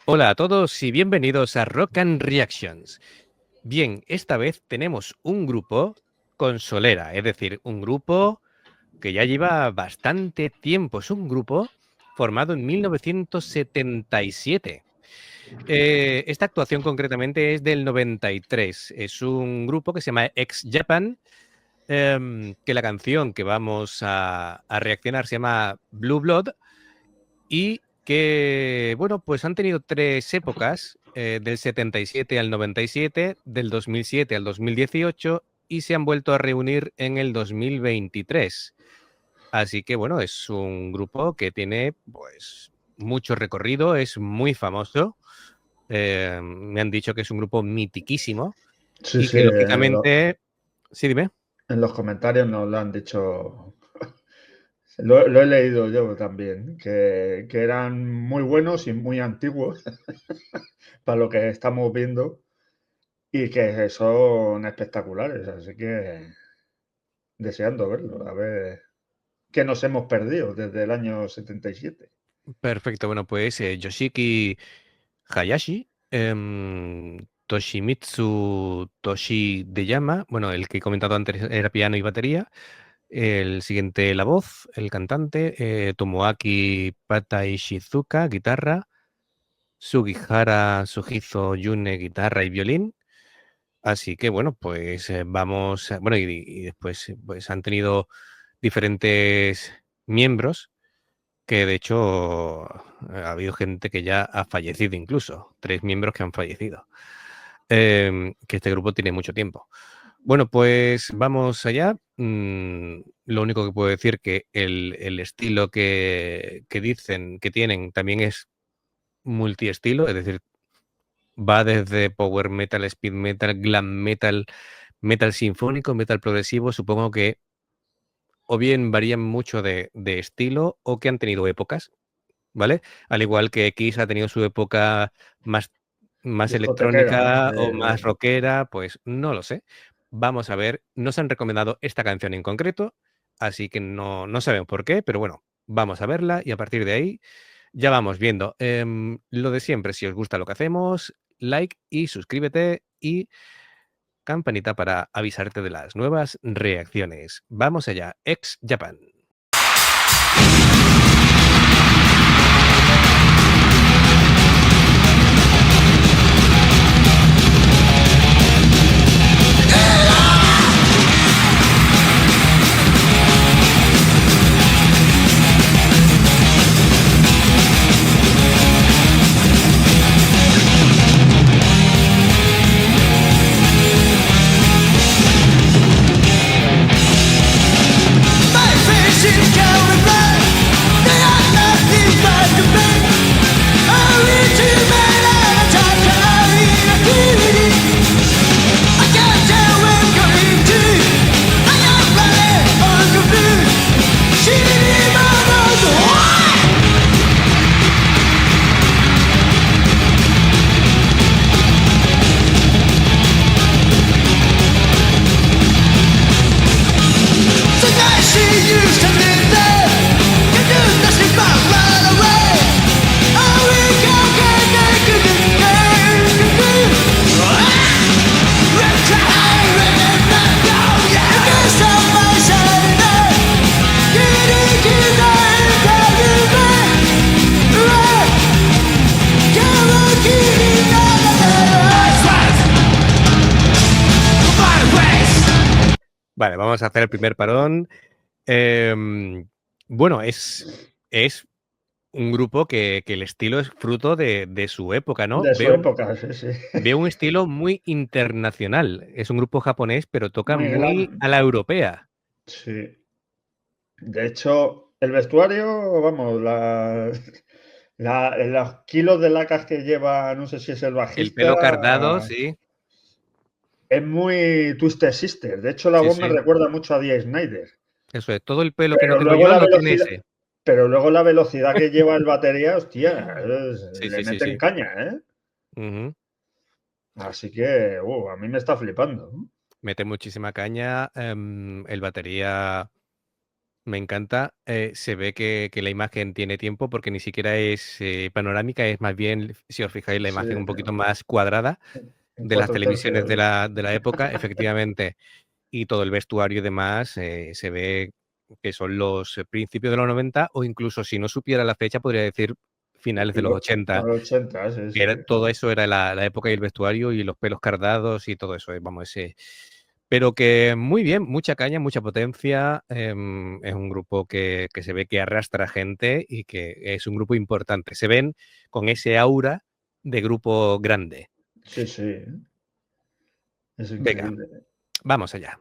Hola a todos y bienvenidos a Rock and Reactions. Bien, esta vez tenemos un grupo con solera, es decir, un grupo que ya lleva bastante tiempo. Es un grupo formado en 1977. Esta actuación concretamente es del 93. Es un grupo que se llama Ex Japan, que la canción que vamos a reaccionar se llama Blue Blood y que, bueno, pues han tenido tres épocas, del 77 al 97, del 2007 al 2018 y se han vuelto a reunir en el 2023. Así que, bueno, es un grupo que tiene, pues, mucho recorrido, es muy famoso. Me han dicho que es un grupo mitiquísimo Sí, y sí, que, lógicamente... Sí, dime. en los comentarios nos lo han dicho. Lo he leído yo también, que eran muy buenos y muy antiguos para lo que estamos viendo y que son espectaculares. Así que deseando verlo, a ver qué nos hemos perdido desde el año 77. Perfecto, bueno, pues Yoshiki Hayashi, Toshimitsu Toshideyama, bueno, el que he comentado antes era piano y batería. El siguiente, la voz, el cantante, Tomoaki Pataishizuka, guitarra. Sugihara Sugizo Yune, guitarra y violín. Así que, bueno, pues vamos, bueno, y después pues han tenido diferentes miembros que de hecho ha habido gente que ya ha fallecido incluso, 3 miembros que han fallecido. Que este grupo tiene mucho tiempo. Bueno, pues vamos allá. Lo único que puedo decir que el estilo que dicen que tienen también es multiestilo, es decir, va desde power metal, speed metal, glam metal, metal sinfónico, metal progresivo. Supongo que o bien varían mucho de estilo o que han tenido épocas, ¿vale? Al igual que X ha tenido su época más Discotequera, ¿no? electrónica o más rockera, pues no lo sé. Vamos a ver, nos han recomendado esta canción en concreto, así que no sabemos por qué, pero bueno, vamos a verla y a partir de ahí ya vamos viendo. Lo de siempre, si os gusta lo que hacemos, like y suscríbete y campanita para avisarte de las nuevas reacciones. Vamos allá, Ex Japan. Vale, vamos a hacer el primer parón. Bueno, es un grupo que el estilo es fruto de su época, ¿no? De su época, sí, sí. Veo un estilo muy internacional. Es un grupo japonés, pero toca Muy muy glam. a la europea. Sí. De hecho, el vestuario, vamos, los kilos de lacas que lleva, no sé si es el El pelo cardado, bajista, sí, es muy Twisted Sister. De hecho, la sí, voz me sí. recuerda mucho a Dee Snyder. Eso es. Todo el pelo que no Pero tengo luego yo la lo tiene velocidad, ese. pero luego la velocidad que lleva el batería, hostia, Sí, le sí, sí, meten sí. caña, ¿eh? Ujú. Así que, a mí me está flipando, ¿no? Mete muchísima caña. El batería. Me encanta. Se ve que la imagen tiene tiempo porque ni siquiera es panorámica, es más bien, si os fijáis, la Sí, imagen un poquito más cuadrada en de las cuatro televisiones de tercios. la época, efectivamente. Y todo el vestuario y demás se ve que son los principios de los 90 o incluso si no supiera la fecha podría decir finales de los 80. 80, sí, Que sí. todo eso era la época y el vestuario y los pelos cardados y todo eso, vamos, ese pero que muy bien, mucha caña, mucha potencia, es un grupo que se ve que arrastra gente y que es un grupo importante. Se ven con ese aura de grupo grande. Sí, sí, es Venga, increíble. vamos allá.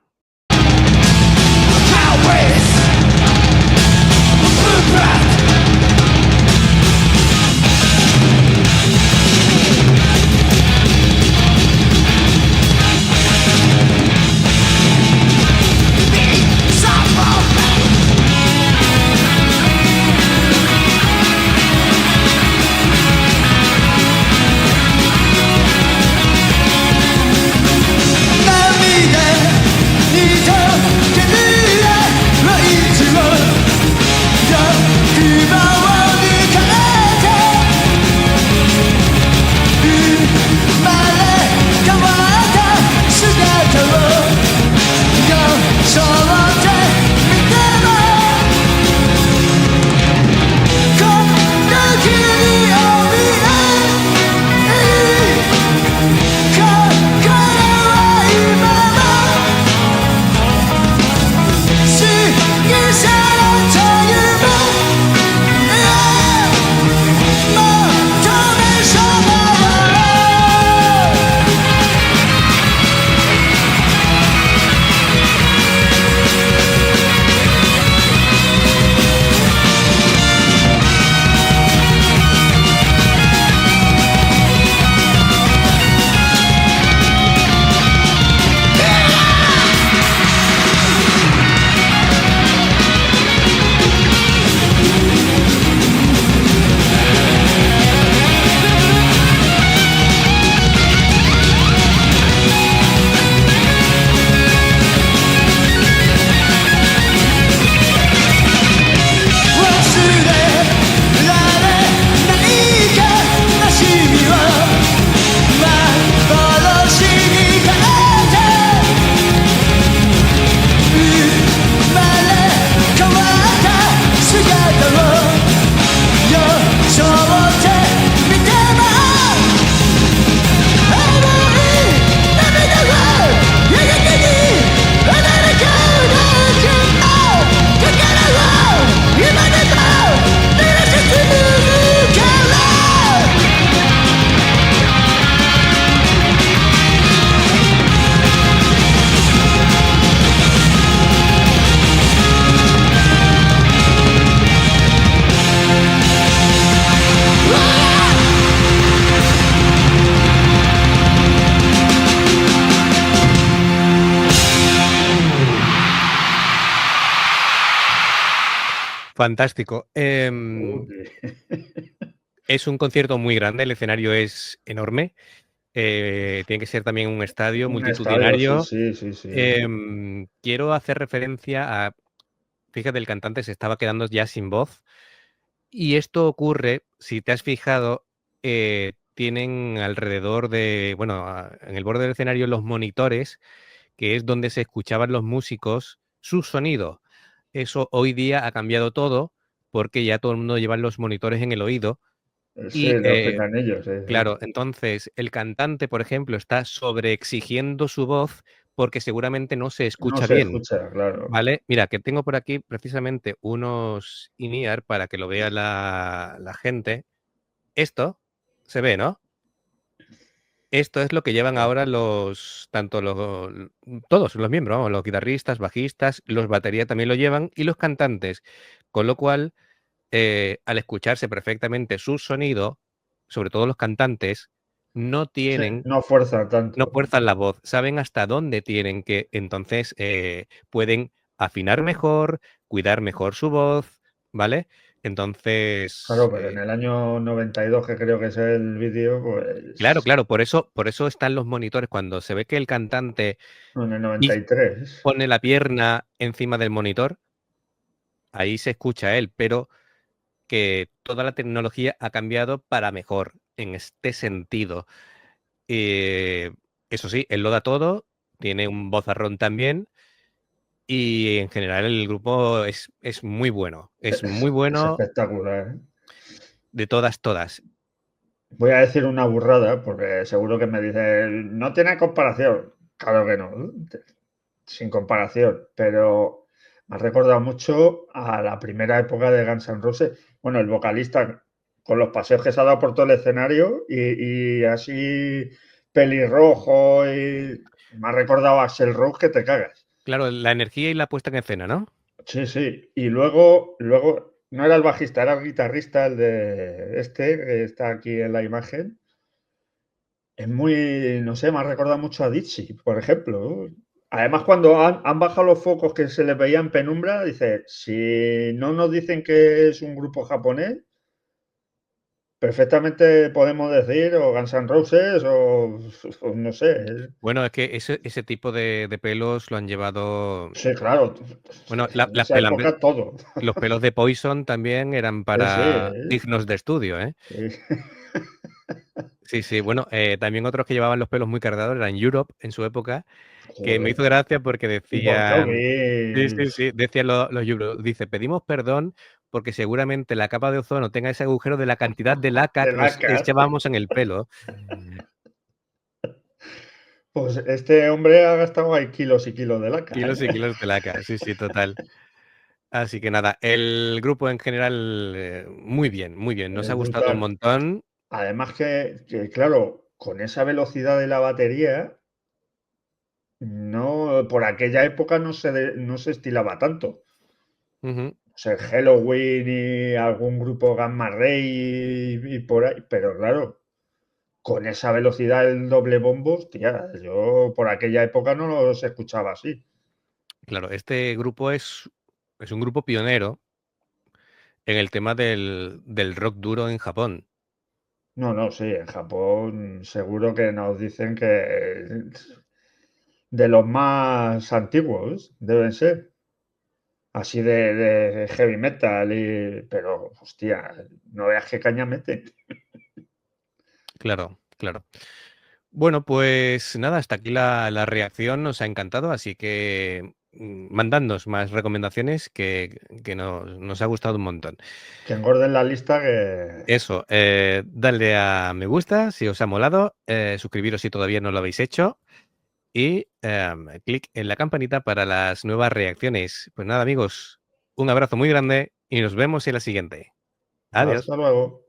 Fantástico. Es un concierto muy grande, el escenario es enorme. Tiene que ser también un estadio Un estadio, sí, multitudinario. sí, sí, sí. Quiero hacer referencia a, fíjate, el cantante se estaba quedando ya sin voz. Y esto ocurre, si te has fijado, tienen alrededor de, bueno, en el borde del escenario los monitores, que es donde se escuchaban los músicos, su sonido. Eso hoy día ha cambiado todo porque ya todo el mundo lleva los monitores en el oído Sí, y, los pinganillos, sí, sí. claro, entonces el cantante, por ejemplo, está sobreexigiendo su voz porque seguramente no se No escucha se bien, escucha, claro. ¿vale? Mira, que tengo por aquí precisamente unos in-ear para que lo vea la gente. Esto se ve, ¿no? Esto es lo que llevan ahora los tanto los todos los miembros, vamos, los guitarristas, bajistas, los batería también lo llevan y los cantantes. Con lo cual, al escucharse perfectamente su sonido, sobre todo los cantantes, no Sí, tienen no fuerza no tanto. fuerzan la voz, saben hasta dónde tienen que entonces, pueden afinar mejor, cuidar mejor su voz, ¿vale? Entonces, Claro, pero en el año 92, que creo que es el vídeo, claro, pues claro, por eso están los monitores. Cuando se ve que el cantante no, en el y 93. pone la pierna encima del monitor, ahí se escucha él, pero que toda la tecnología ha cambiado para mejor en este sentido. Eh, Eso sí, él lo da todo, tiene un vozarrón también y en general el grupo es muy Es bueno espectacular, ¿eh? de todas, todas. Voy a decir una burrada porque seguro que me dicen, no tiene comparación. Claro que no, sin comparación, pero me ha recordado mucho a la primera época de Guns N' Roses. Bueno, el vocalista con los paseos que se ha dado por todo el escenario y así pelirrojo y me ha recordado a Axl Rose que te cagas. Claro, la energía y la puesta en escena, ¿no? Sí, sí. Y luego no era el bajista, era el guitarrista, el de este, que está aquí en la imagen. Es muy, no sé, me ha recordado mucho a Dizzy, por ejemplo, ¿no? Además, cuando han bajado los focos que se les veía en penumbra, dice, si no nos dicen que es un grupo japonés, perfectamente podemos decir o Guns N' Roses o no sé. Bueno, es que ese tipo de pelos lo han llevado. Sí, claro. Bueno, En esa época todo. los pelos de Poison también eran Sí, sí, para dignos de estudio, ¿eh? sí. Sí, sí. Bueno, también otros que llevaban los pelos muy cargados eran Europe en su época, que me Joder. hizo gracia porque Y Bon decían. Sí, Jovi. sí, sí, decían los Europe. Dice, pedimos perdón porque seguramente la capa de ozono tenga ese agujero de la cantidad de laca De que nos laca. echábamos en el pelo. Pues este hombre ha gastado ahí kilos y kilos de laca, Kilos y ¿eh? kilos de laca. Sí, sí, total. Así que nada, el grupo en general, muy bien, muy bien. Nos ha Es gustado un brutal. montón. Además que, claro, con esa velocidad de la batería, no, por aquella época no se estilaba tanto. Ujú. O sea, Halloween y algún grupo Gamma Ray y por ahí, pero claro, con esa velocidad del doble bombo, hostia, yo por aquella época no los escuchaba así. Claro, este grupo es un grupo pionero en el tema del rock duro en Japón. No, no, sí, en Japón seguro que nos dicen que de los más antiguos deben ser. Así de heavy metal pero hostia, no veas qué caña meten. Claro, claro. Bueno, pues nada, hasta aquí la reacción, nos ha encantado, así que mandadnos más recomendaciones que nos ha gustado un montón. Que engorden la lista que Eso, dadle a me gusta si os ha molado, suscribiros si todavía no lo habéis hecho y clic en la campanita para las nuevas reacciones. Pues nada, amigos, un abrazo muy grande y nos vemos en la siguiente. Adiós. hasta luego.